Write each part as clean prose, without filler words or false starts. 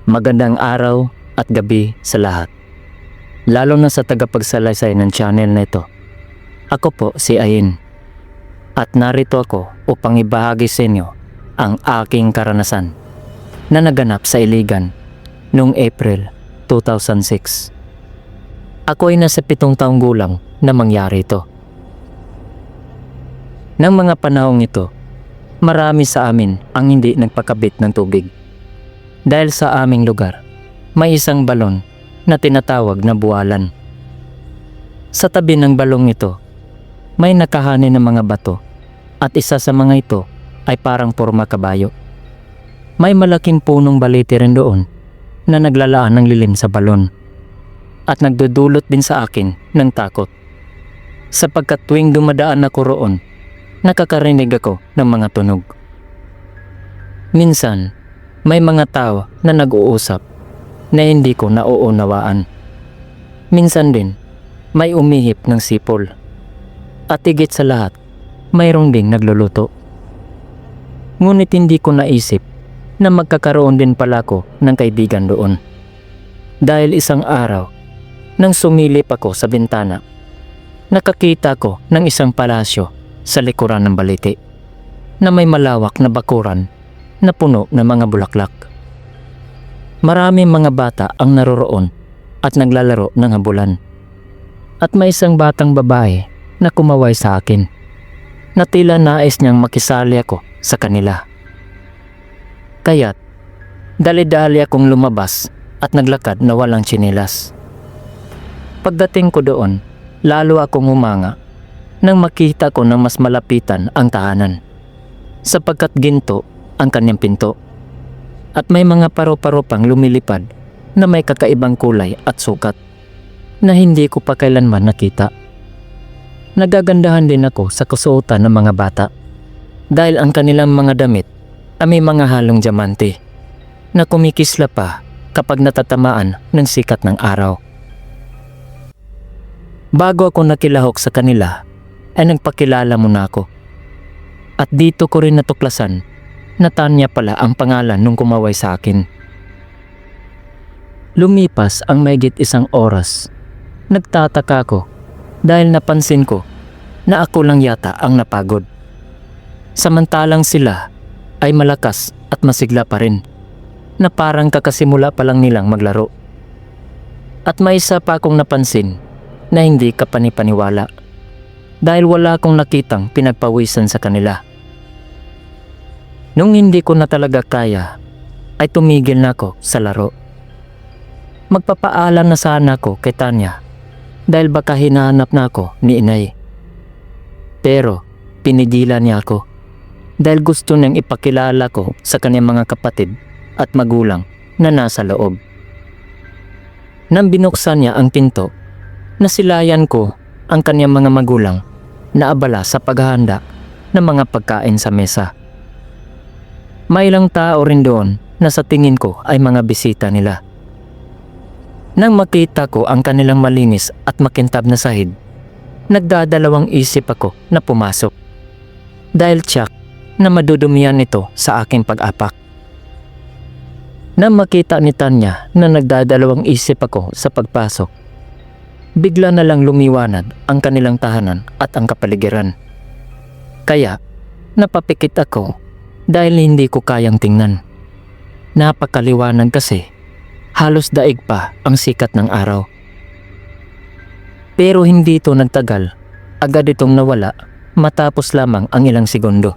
Magandang araw at gabi sa lahat, lalo na sa tagapagsalaysay ng channel na ito. Ako po si Ayin at narito ako upang ibahagi sa inyo ang aking karanasan na naganap sa Iligan noong April 2006. Ako ay nasa 7 taong gulang na mangyari ito. Nang mga panahong ito, marami sa amin ang hindi nagpakabit ng tubig. Dahil sa aming lugar, may isang balon na tinatawag na buwalan. Sa tabi ng balong ito, may nakahani ng mga bato at isa sa mga ito ay parang porma kabayo. May malaking punong baliti rin doon na naglalaan ng lilim sa balon at nagdudulot din sa akin ng takot. Sapagkat tuwing dumadaan ako roon, nakakarinig ako ng mga tunog. Minsan, may mga tao na nag-uusap na hindi ko nauunawaan. Minsan din, may umihip ng sipol. At higit sa lahat, mayroong ding nagluluto. Ngunit hindi ko naisip na magkakaroon din pala ako ng kaibigan doon. Dahil isang araw, nang sumilip ako sa bintana, nakakita ko ng isang palasyo sa likuran ng baliti na may malawak na bakuran na puno ng mga bulaklak. Maraming mga bata ang naroroon at naglalaro ng habulan. At may isang batang babae na kumaway sa akin na tila nais niyang makisali ako sa kanila. Kaya't dali-dali akong lumabas at naglakad na walang tsinelas. Pagdating ko doon, lalo akong humanga nang makita ko na mas malapitan ang tahanan, sapagkat ginto ang kanyang pinto at may mga paro-paro pang lumilipad na may kakaibang kulay at sukat na hindi ko pa kailanman nakita. Nagagandahan din ako sa kasuotan ng mga bata dahil ang kanilang mga damit ay may mga halong diamante na kumikisla pa kapag natatamaan ng sikat ng araw. Bago ako nakilahok sa kanila ay nagpakilala muna ako at dito ko rin natuklasan na Tanya pala ang pangalan nung kumaway sa akin. Lumipas ang mahigit 1 oras. Nagtataka ako dahil napansin ko na ako lang yata ang napagod. Samantalang sila ay malakas at masigla pa rin na parang kakasimula pa lang nilang maglaro. At may isa pa akong napansin na hindi kapanipaniwala dahil wala akong nakitang pinagpawisan sa kanila. Nung hindi ko na talaga kaya, ay tumigil na ako sa laro. Magpapaalam na sana ako kay Tanya dahil baka hinahanap na ako ni inay. Pero pinigilan niya ako dahil gusto niyang ipakilala ko sa kanyang mga kapatid at magulang na nasa loob. Nang binuksan niya ang pinto, nasilayan ko ang kanyang mga magulang na abala sa paghahanda ng mga pagkain sa mesa. May ilang tao rin doon na sa tingin ko ay mga bisita nila. Nang makita ko ang kanilang malinis at makintab na sahig, nagdadalawang isip ako na pumasok. Dahil tiyak na madudumihan ito sa aking pag-apak. Nang makita ni Tanya na nagdadalawang isip ako sa pagpasok, bigla na lang lumiwanag ang kanilang tahanan at ang kapaligiran. Kaya napapikit ako dahil hindi ko kayang tingnan. Napakaliwanag kasi, halos daig pa ang sikat ng araw. Pero hindi ito nagtagal, agad itong nawala matapos lamang ang ilang segundo.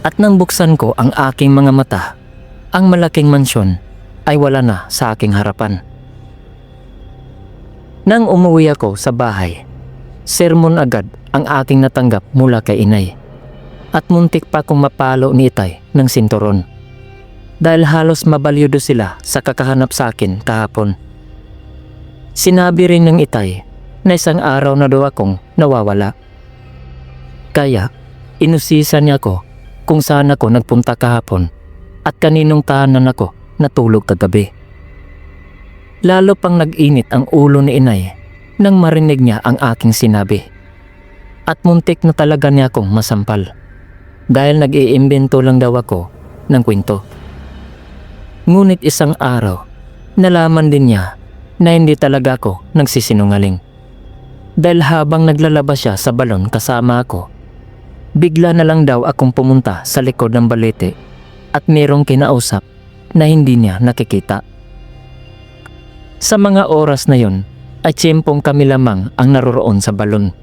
At nang buksan ko ang aking mga mata, ang malaking mansyon ay wala na sa aking harapan. Nang umuwi ako sa bahay, sermon agad ang aking natanggap mula kay inay. At muntik pa akong mapalo ni itay ng sinturon dahil halos mabalyudo sila sa kakahanap sa akin kahapon. Sinabi rin ng itay na isang araw na daw akong nawawala. Kaya inusisan niya ako kung saan ako nagpunta kahapon at kaninong tahanan ako natulog kagabi. Lalo pang nag-init ang ulo ni inay nang marinig niya ang aking sinabi at muntik na talaga niya akong masampal dahil nag-iimbento lang daw ako ng kwento. Ngunit isang araw, nalaman din niya na hindi talaga ako nagsisinungaling. Dahil habang naglalabas siya sa balon kasama ako, bigla na lang daw akong pumunta sa likod ng balete at merong kinausap na hindi niya nakikita. Sa mga oras na yon ay tiyempong kami lamang ang naroroon sa balon.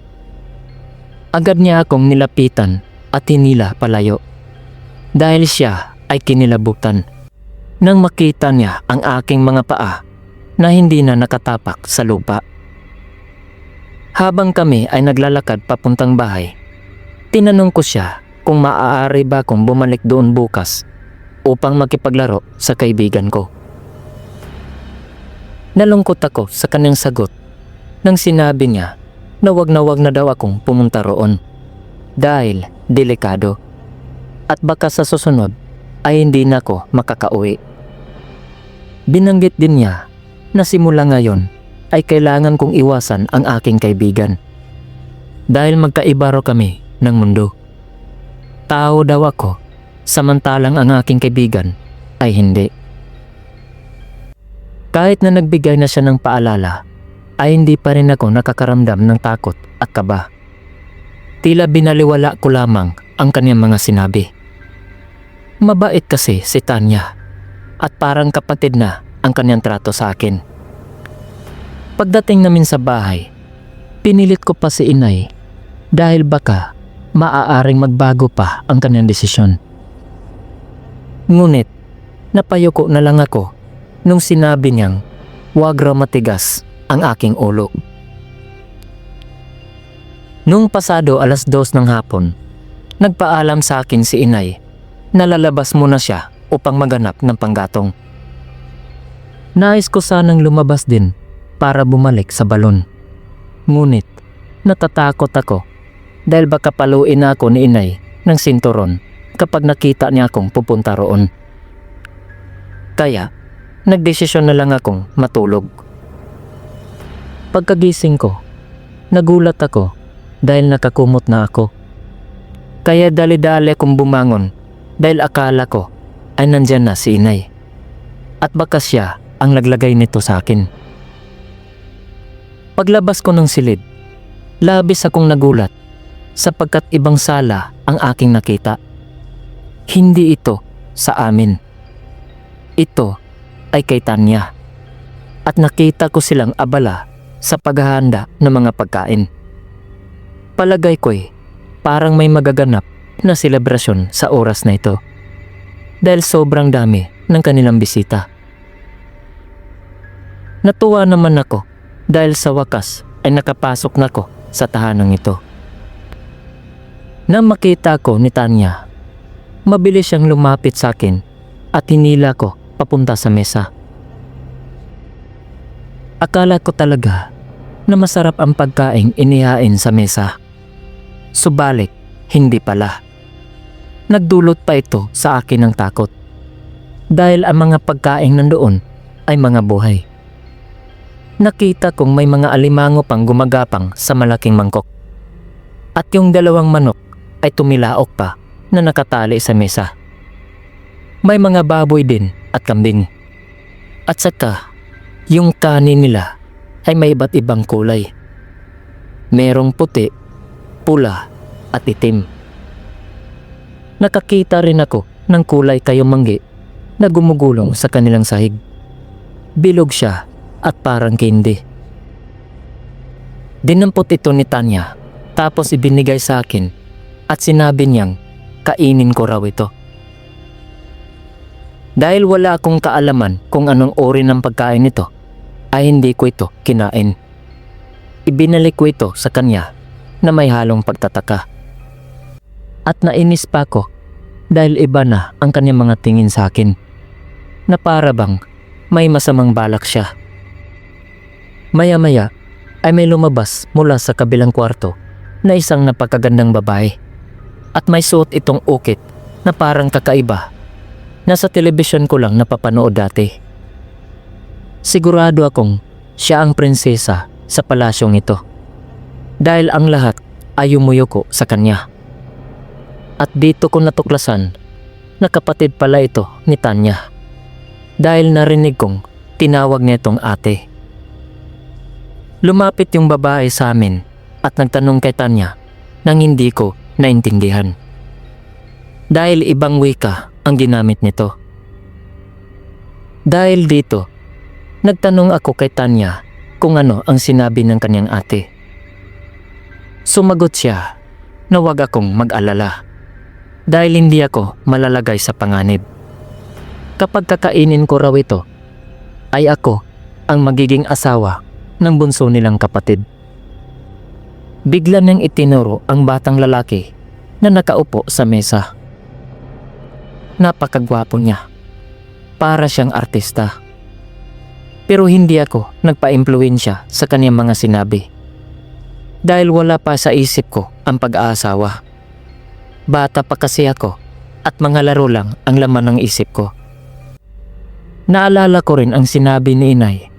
Agad niya akong nilapitan at hinila palayo dahil siya ay kinilabutan nang makita niya ang aking mga paa na hindi na nakatapak sa lupa. Habang kami ay naglalakad papuntang bahay, tinanong ko siya kung maaari ba akong bumalik doon bukas upang makipaglaro sa kaibigan ko. Nalungkot ako sa kanyang sagot nang sinabi niya na wag na daw akong pumunta roon dahil delikado at baka sa susunod ay hindi na ako makakauwi. Binanggit din niya na simula ngayon ay kailangan kong iwasan ang aking kaibigan dahil magkaiba raw kami ng mundo. Tao daw ako, samantalang ang aking kaibigan ay hindi. Kahit na nagbigay na siya ng paalala, ay hindi pa rin ako nakakaramdam ng takot at kaba. Tila binaliwala ko lamang ang kanyang mga sinabi. Mabait kasi si Tanya at parang kapatid na ang kanyang trato sa akin. Pagdating namin sa bahay, pinilit ko pa si inay dahil baka maaaring magbago pa ang kanyang desisyon. Ngunit napayuko na lang ako nung sinabi niyang wag raw matigas ang aking ulo. Nung pasado 2:00 ng hapon, nagpaalam sa akin si inay na lalabas muna siya upang maganap ng panggatong. Nais ko sanang lumabas din para bumalik sa balon. Ngunit natatakot ako dahil baka paluin na ako ni inay ng sinturon kapag nakita niya akong pupunta roon. Kaya nagdesisyon na lang akong matulog. Pagkagising ko, nagulat ako dahil nakakumot na ako. Kaya dali-dali akong bumangon dahil akala ko ay nandyan na si inay at baka siya ang naglagay nito sa akin. Paglabas ko ng silid, labis akong nagulat sapagkat ibang sala ang aking nakita. Hindi ito sa amin. Ito ay kay Tanya at nakita ko silang abala sa paghahanda ng mga pagkain. Palagay ko'y parang may magaganap na selebrasyon sa oras na ito dahil sobrang dami ng kanilang bisita. Natuwa naman ako dahil sa wakas ay nakapasok na ko sa tahanang ito. Nang makita ko ni Tanya, mabilis siyang lumapit sa akin at hinila ko papunta sa mesa. Akala ko talaga na masarap ang pagkaing inihain sa mesa. Subalit, hindi pala. Nagdulot pa ito sa akin ng takot dahil ang mga pagkaing nandoon ay mga buhay. Nakita kong may mga alimango pang gumagapang sa malaking mangkok. At yung 2 manok ay tumilaok pa na nakatali sa mesa. May mga baboy din at kambing. At saka, yung kanin nila ay may iba't ibang kulay. Merong puti, pula at itim. Nakakita rin ako ng kulay kayumanggi na gumugulong sa kanilang sahig. Bilog siya at parang candy. Dinampot ito ni Tanya tapos ibinigay sa akin at sinabi niyang kainin ko raw ito. Dahil wala akong kaalaman kung anong uri ng pagkain nito, ay hindi ko ito kinain. Ibinalik ko ito sa kanya na may halong pagtataka. At nainis pa ako dahil iba na ang kanyang mga tingin sa akin na para bang may masamang balak siya. Maya-maya ay may lumabas mula sa kabilang kwarto na isang napakagandang babae at may suot itong ukit na parang kakaiba na sa telebisyon ko lang napapanood dati. Sigurado akong siya ang prinsesa sa palasyong ito dahil ang lahat ay umuyuko sa kanya. At dito ko natuklasan na kapatid pala ito ni Tanya dahil narinig kong tinawag nitong ate. Lumapit yung babae sa amin at nagtanong kay Tanya nang hindi ko naintindihan. Dahil ibang wika ang ginamit nito. Dahil dito, nagtanong ako kay Tanya kung ano ang sinabi ng kanyang ate. Sumagot siya na huwag akong mag-alala dahil hindi ako malalagay sa panganib. Kapag kakainin ko raw ito, ay ako ang magiging asawa ng bunso nilang kapatid. Bigla niyang itinuro ang batang lalaki na nakaupo sa mesa. Napakagwapo niya. Para siyang artista. Pero hindi ako nagpa-impluwensya sa kanyang mga sinabi. Dahil wala pa sa isip ko ang pag-aasawa. Bata pa kasi ako at mga laro lang ang laman ng isip ko. Naalala ko rin ang sinabi ni inay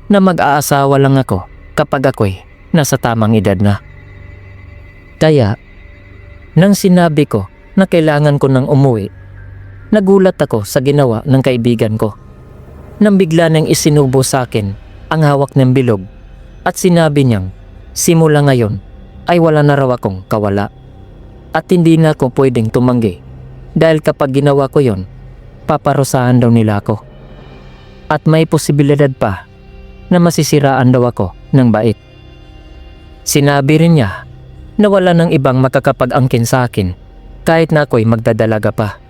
na mag-aasawa lang ako kapag ako'y nasa tamang edad na. Kaya, nang sinabi ko na kailangan ko nang umuwi, nagulat ako sa ginawa ng kaibigan ko. Nang bigla nang isinubo sa akin ang hawak ng bilog at sinabi niyang simula ngayon ay wala na raw akong kawala at hindi na ako pwedeng tumanggi dahil kapag ginawa ko yon, paparusahan daw nila ako. At may posibilidad pa na masisiraan daw ako ng bait. Sinabi rin niya na wala nang ibang makakapag-angkin sa akin kahit na ako'y magdadalaga pa.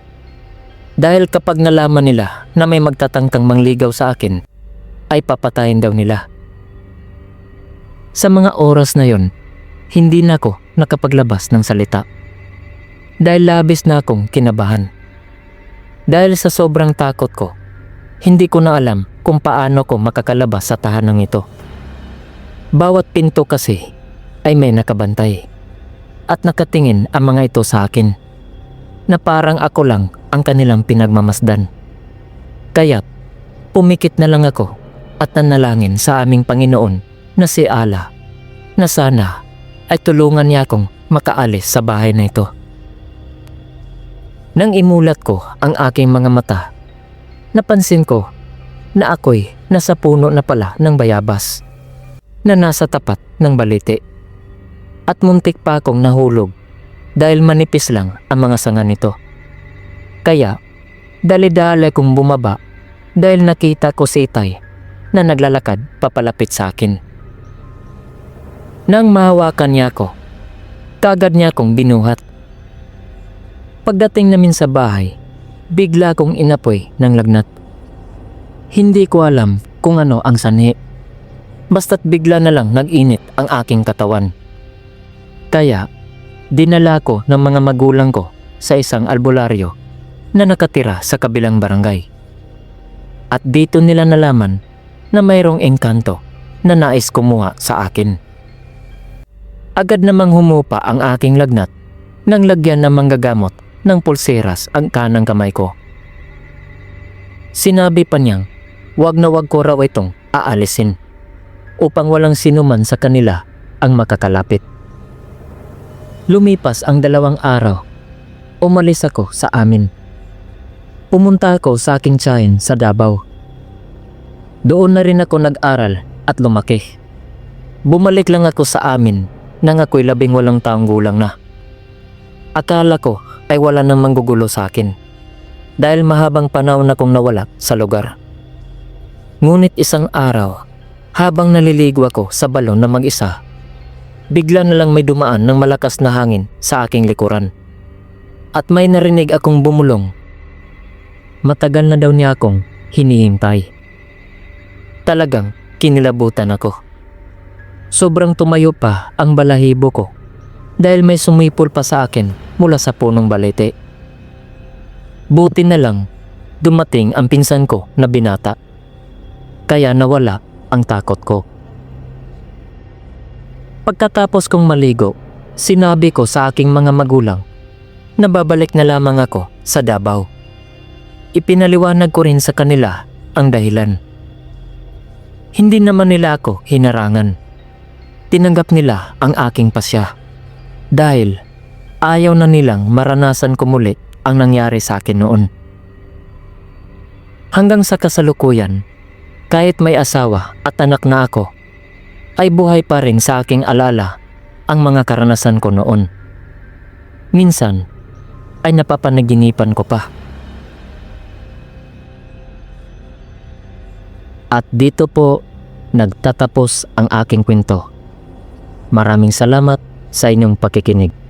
Dahil kapag nalaman nila na may magtatangkang mangligaw sa akin, ay papatayin daw nila. Sa mga oras na yon, hindi na ako nakapaglabas ng salita. Dahil labis na akong kinabahan. Dahil sa sobrang takot ko, hindi ko na alam kung paano ko makakalabas sa tahanang ito. Bawat pinto kasi ay may nakabantay. At nakatingin ang mga ito sa akin na parang ako lang ang kanilang pinagmamasdan. Kaya't pumikit na lang ako at nanalangin sa aming Panginoon na si Allah na sana ay tulungan niya akong makaalis sa bahay na ito. Nang imulat ko ang aking mga mata, napansin ko na ako'y nasa puno na pala ng bayabas na nasa tapat ng balete. At muntik pa akong nahulog dahil manipis lang ang mga sanga nito. Kaya, dali-dali kong bumaba dahil nakita ko si Itay na naglalakad papalapit sa akin. Nang mahawakan niya ako, kagad niya akong binuhat. Pagdating namin sa bahay, bigla kong inapoy ng lagnat. Hindi ko alam kung ano ang sanhi. Basta't bigla na lang nag-init ang aking katawan. Kaya, dinala ko ng mga magulang ko sa isang albularyo na nakatira sa kabilang barangay. At dito nila nalaman na mayroong engkanto na nais kumuha sa akin. Agad namang humupa ang aking lagnat nang lagyan ng manggagamot ng pulseras ang kanang kamay ko. Sinabi pa niyang wag na wag ko raw itong aalisin upang walang sinuman sa kanila ang makakalapit. Lumipas ang 2 araw. Umalis ako sa amin. Pumunta ako sa aking tiyahin sa Davao. Doon na rin ako nag-aral at lumaki. Bumalik lang ako sa amin nang ako'y 18 taong gulang na. Akala ko ay wala nang manggugulo sa akin dahil mahabang panahon akong nawala sa lugar. Ngunit isang araw, habang naliligo ako sa balon na mag-isa, bigla na lang may dumaan ng malakas na hangin sa aking likuran. At may narinig akong bumulong. Matagal na daw niya akong hinihintay. Talagang kinilabutan ako. Sobrang tumayo pa ang balahibo ko dahil may sumipol pa sa akin mula sa punong balete. Buti na lang dumating ang pinsan ko na binata. Kaya nawala ang takot ko. Pagkatapos kong maligo, sinabi ko sa aking mga magulang na babalik na lamang ako sa Davao. Ipinaliwanag ko rin sa kanila ang dahilan. Hindi naman nila ako hinarangan. Tinanggap nila ang aking pasya dahil ayaw na nilang maranasan ko muli ang nangyari sa akin noon. Hanggang sa kasalukuyan, kahit may asawa at anak na ako, ay buhay pa rin sa aking alala ang mga karanasan ko noon. Minsan, ay napapanaginipan ko pa. At dito po nagtatapos ang aking kwento. Maraming salamat sa inyong pakikinig.